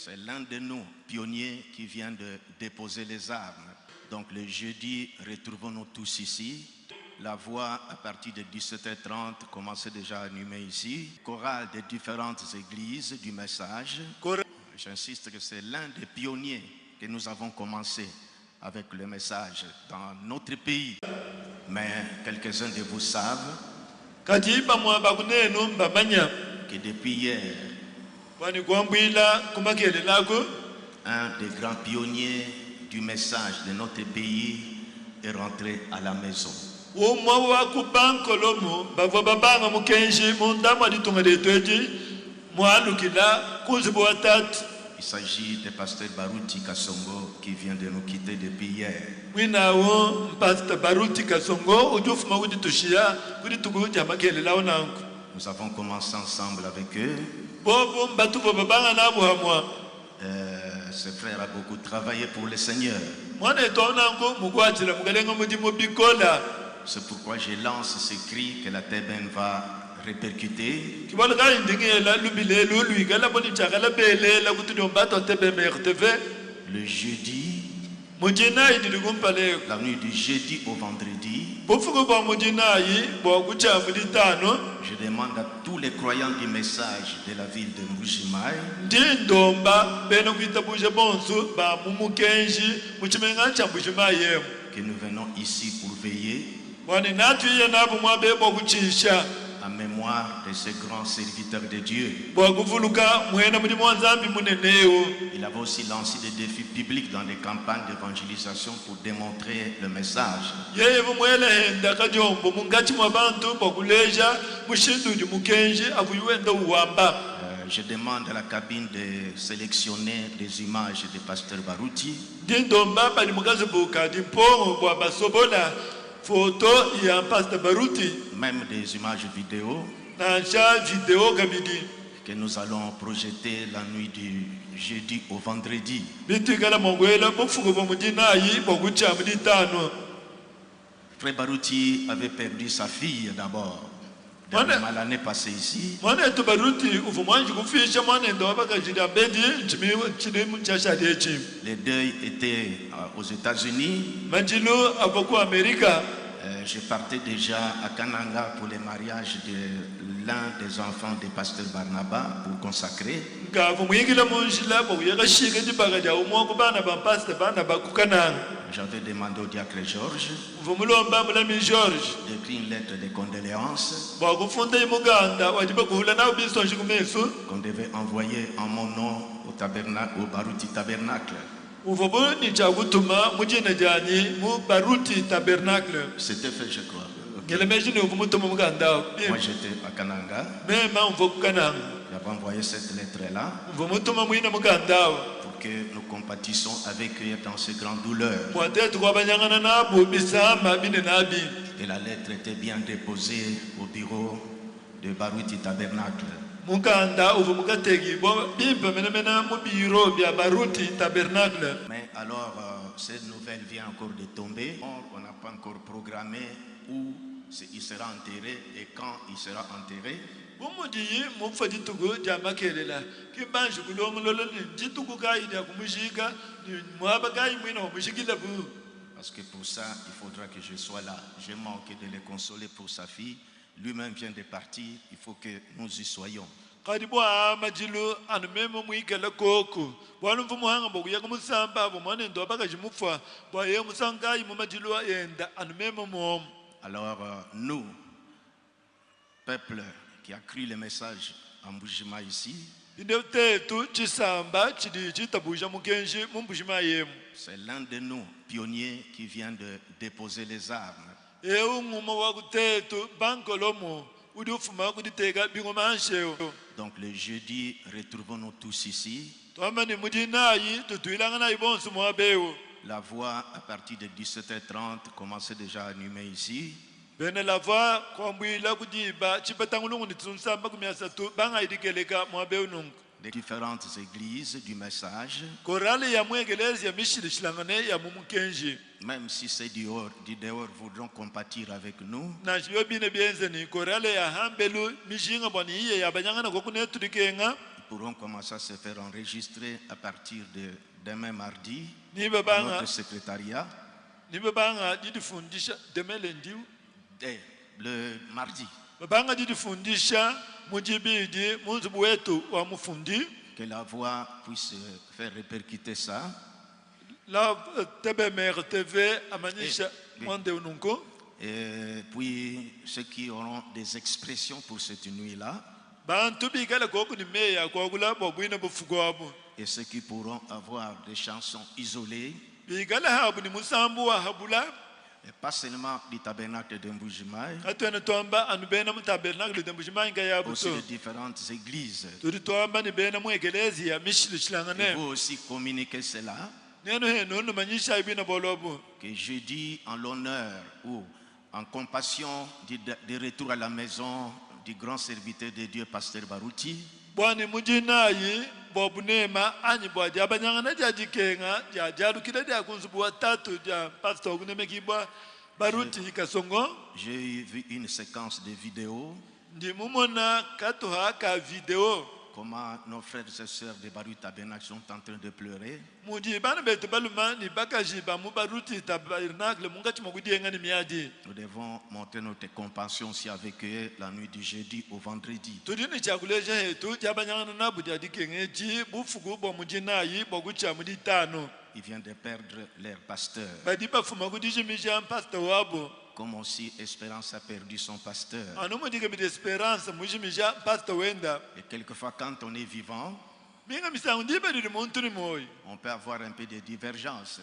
C'est l'un de nous, pionniers, qui vient de déposer les armes. Donc le jeudi, retrouvons-nous tous ici. La voix, à partir de 17h30, commençait déjà à animer ici. Chorale des différentes églises du message. J'insiste que c'est l'un des pionniers que nous avons commencé avec le message dans notre pays. Mais quelques-uns de vous savent que depuis hier, un des grands pionniers du message de notre pays est rentré à la maison. Il s'agit de Pasteur Baruti Kasongo qui vient de nous quitter depuis hier. Nous avons commencé ensemble avec eux. Ce frère a beaucoup travaillé pour le Seigneur. C'est pourquoi je lance ce cri que la TBN va répercuter. Le jeudi, la nuit du jeudi au vendredi, je demande à tous les croyants du message de la ville de Mbujimaï que nous venons ici pour veiller en mémoire de ce grand serviteur de Dieu. Il avait aussi lancé des défis bibliques dans les campagnes d'évangélisation pour démontrer le message. Je demande à la cabine de sélectionner des images de Pasteur Baruti. Même des images vidéo que nous allons projeter la nuit du jeudi au vendredi. Frère Baruti avait perdu sa fille d'abord. L'année passée ici. Les deuils étaient aux États-Unis. Je partais déjà à Kananga pour le mariage de l'un des enfants du pasteur Barnaba pour consacrer. J'avais demandé au diacre Georges d'écrire une lettre de condoléances qu'on devait envoyer en mon nom au tabernacle, au Baruti Tabernacle. C'était fait, je crois. Okay. Moi j'étais à Kananga. J'avais envoyé cette lettre-là pour que nous compatissons avec eux dans ces grandes douleurs. Et la lettre était bien déposée au bureau de Baruti Tabernacle. Mais alors, cette nouvelle vient encore de tomber. On n'a pas encore programmé où il sera enterré et quand il sera enterré. Parce que pour ça, il faudra que je sois là. Je manque de le consoler pour sa fille. Lui-même vient de partir. Il faut que nous y soyons. Alors, nous, peuple qui a cru le message en Mbujima ici, c'est l'un de nous, pionniers, qui vient de déposer les armes. Donc le jeudi, retrouvons-nous tous ici. La voix, à partir de 17h30, commençait déjà à animer ici. Des différentes églises du message. Même si c'est du dehors voudront compatir avec nous. Ils pourront commencer à se faire enregistrer à partir de demain mardi Ni dans babanga notre secrétariat. ni babanga didifundisha demele ndiu. Et le mardi, Babanga didifundisha mujibidi munzubu wetu wa mufundi. que la voix puisse faire répercuter ça. La TBMR TV amanisha Eh, mwande ununko. Et puis ceux qui auront des expressions pour cette nuit-là, Bantu bigala koku ni meya kwagula bobwina bufugo abo. et ceux qui pourront avoir des chansons isolées, Bigala habu ni musambu wa habula. et pas seulement du tabernacle de Mbujimaï, Atwene twamba anubena mutabernacle de Mbujimainga ya aussi buto. de différentes églises. Turi twamba ni bena mu egelezi ya mishili Et shilangane. vous aussi communiquez cela, Neno heno no manyisha ibina bolobo. que jeudi, en l'honneur ou en compassion du retour à la maison du grand serviteur de Dieu, Pasteur Baruti, Bwani mujinayi bobunema anyi bwa jabanyangana jajikenga jadukira dia kunzubu watatu ja pastor okunemekibwa Baruti Kasongo. j'ai vu une séquence de vidéos, Ndi mumona katuha ka video. comment nos frères et sœurs de Baruti Tabernacle sont en train de pleurer. Muji bana betu baluma ni bakaji ba mu Baruti Tabernacle mungachi magudienga ni miadi. Nous devons montrer notre compassion aussi avec eux la nuit du jeudi au vendredi. Tudini chakuleja hetu jabanyangana na budi dikengeji bufugu bo mujinayi bogucha muditano. Ils viennent de perdre leur pasteur. Badiba fuma kudijimija pastor wabo. Comme aussi Espérance a perdu son pasteur. Anumu diga bi Esperance mujimija pastor wenda. Et quelquefois, quand on est vivant, Minga misangu ndiba di muntu ni moyo. on peut avoir un peu de divergence.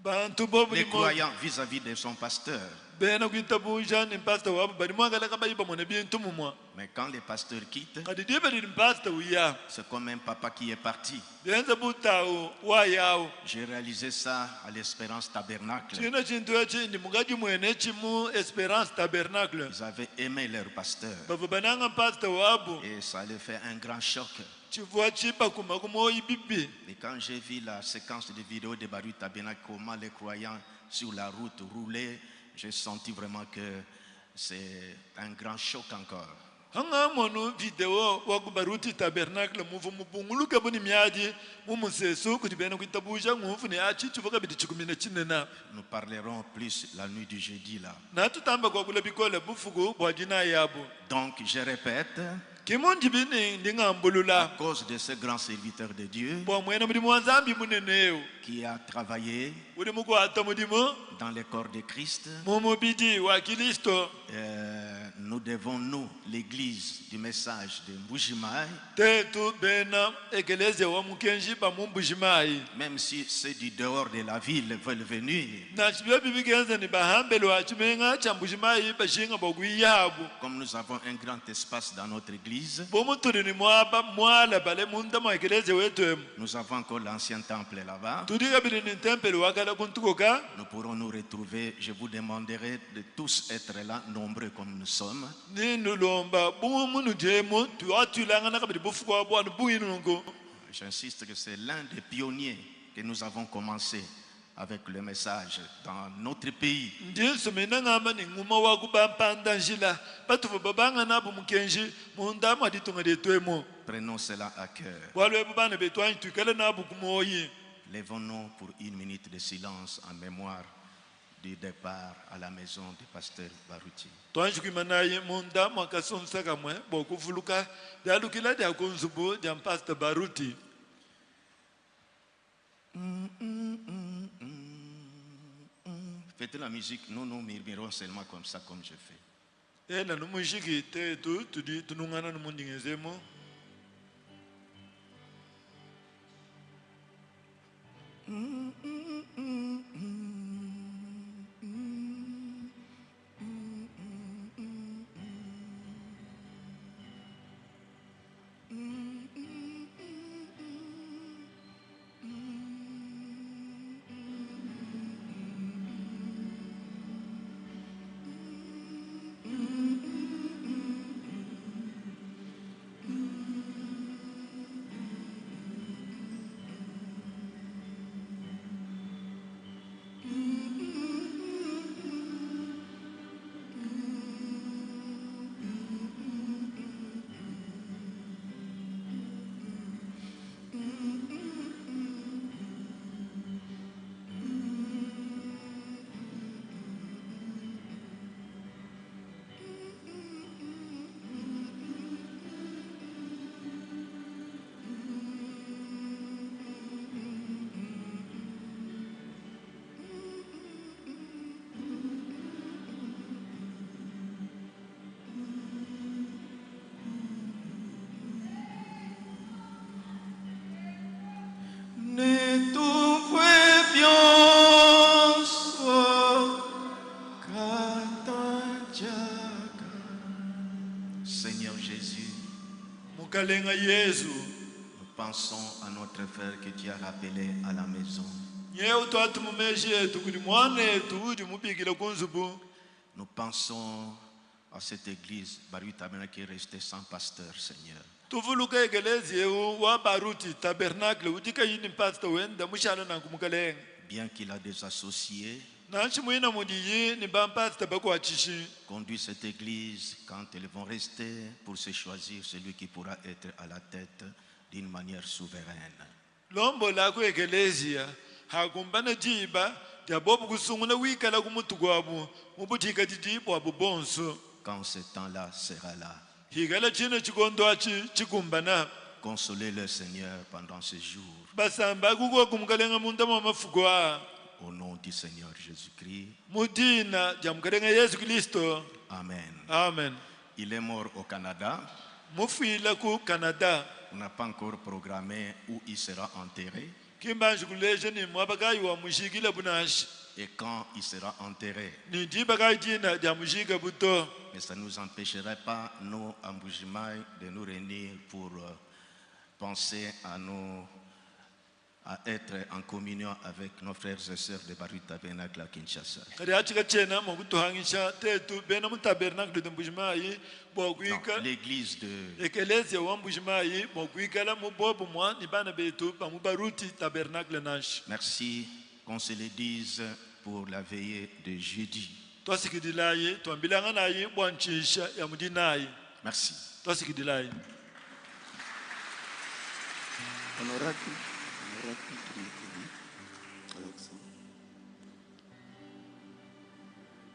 Bantu bobu ni Les moyo. croyants vis-à-vis de son pasteur. Bena kuitabuja ni pastor wabo badi mwanga laka bayiba mwana bintu mumwa. Mais quand les pasteurs quittent, Kadi diba di pastor uya. c'est comme un papa qui est parti. Benza butao wa yao. J'ai réalisé ça à l'Espérance Tabernacle. Chino chintu yachi ndi mugaji mwene chimu Esperance Tabernacle. Ils avaient aimé leur pasteur. Babu bananga pastor wabo. Et ça leur fait un grand choc. Chivua chipa kumakumo ibibi. Et quand j'ai vu la séquence de vidéos de Baruti Tabernacle, comment les croyants sur la route roulaient, j'ai senti vraiment que c'est un grand choc encore. Hanga monu video waku Baruti Tabernacle muvu mubunguluka buni miadi mumusesu kutibena kuitabuja ngufu ni achi chuvuka bidi chikumina chinena. Nous parlerons plus la nuit du jeudi là. Na tutamba kwa kule bikole bufugu bwa jina yabo. Donc je répète, Kimondi bini ndinga à mbulula. cause de ce grand serviteur de Dieu Bwa mwena mudimu wanzambi muneneo. qui a travaillé Udi muku hata mudimu. dans le corps de Christ, Mumu bidi wa Kilisto. nous devons, nous, l'église du message de Mbujimaï, Tetu bena ekeleze wa mukenji ba mumbujimai. même si ceux du dehors de la ville veulent venir, Na chibia bibi kenza ni bahambelo wa chimenga chambujimai bashinga bogwi yabu. comme nous avons un grand espace dans notre église, Bomuturi ni mwaba mwala bale munda mwa ekeleze wetu. nous avons encore l'ancien temple là-bas. Tudiga bini ni tempele wakala kuntukoka. Nous pourrons nous retrouver. Je vous demanderai de tous être là, nombreux comme nous sommes. Ni nulomba bumu munu jemu tuatulanga nakabidi bufuko wa bwana buinu nungo. J'insiste que c'est l'un des pionniers que nous avons commencé avec le message dans notre pays. Ndiso mina ngamba ni nguma wa kubampanda njila. Batufu babanga nabu mukenji munda maditunga detwemo. Prenons cela à cœur. Walwe bubana betwanyi tukale nabu kumoyi. Lèvons-nous pour une minute de silence en mémoire du départ à la maison du pasteur Baruti. Twanji kumanaye munda mwakasonsa kamwe bokuvuluka dalukila dia kunzubu dia pastor Baruti. Faites la musique, nous nous murmurons seulement comme ça, comme je fais. Ela numushiki tetu tudi tunungana numundingezemo. Seigneur Jésus, mukalenga Yesu nous pensons à notre frère que tu as rappelé à la maison. nyeo twatu mumeshi yetu kuti mwana yetu uti mubikila kunzubu. Nous pensons à cette église, Baruti Tabernacle, qui est restée sans pasteur, Seigneur. tuvuluka egelezi yeu wa Baruti Tabernacle utika yini pastor wenda mushana na kumukalenga. Bien qu'il a des associés, Nanchi muina mudiyi ni bampastor bakwachishi. conduit cette église quand elles vont rester pour se choisir celui qui pourra être à la tête d'une manière souveraine. Lombo lako egelezia hakumbana jiba jabobu kusungula wikala kumutu gwabu mubutika jijibu wabu bonso. Quand ce temps-là sera là, Higala chine chikondo achi chikumbana. consolez le Seigneur pendant ce jour. Basamba kuko kumukalenga munda mafugwa. Au nom du Seigneur Jésus-Christ. Mudina jamukalenga Yesu Kristo. Amen. Amen. Il est mort au Canada. Mufuila ku Canada. On n'a pas encore programmé où il sera enterré. Kimbanji kuleje ni mwabagayi wa mushigila bunashi. Et quand il sera enterré. Ni jibagayi jina jamushiga buto. Mais ça ne nous empêcherait pas, nous, à Mbujimaï, de nous réunir pour penser à être en communion avec nos frères et sœurs de Baruti Tabernacle à Kinshasa. L'église Merci qu'on se le dise pour la veillée de jeudi. Merci.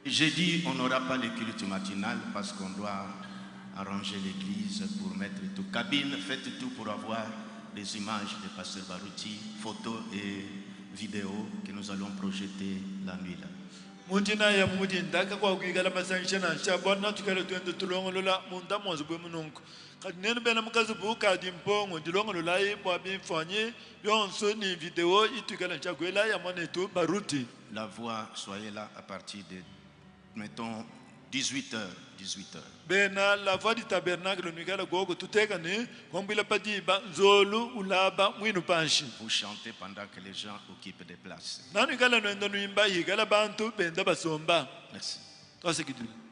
Jeudi, on n'aura pas le culte matinal parce qu'on doit arranger l'église pour mettre tout. Cabine, faites tout pour avoir les images de Pasteur Baruti, photos et vidéos que nous allons projeter la nuit là. Mundina ya mudi ndaka kwa kuigala masangisha na shabona tukale tuende tulongolola munda mwanzo bwe mununku kati nene bena mukazubu kadi mpongo dilongolola ipo bimfanye yonso ni video itukala chakwela ya monetu Baruti. La voix, soyez là à partir de, mettons, 18h. Bena la voix du tabernacle nigala gogo tuteka ni kombila padiba nzolu ulaba mwinu panshi. Vous chantez pendant que les gens occupent des places. Nanu gala no endo nuimba higala bantu benda basomba. Merci. Tosekidula.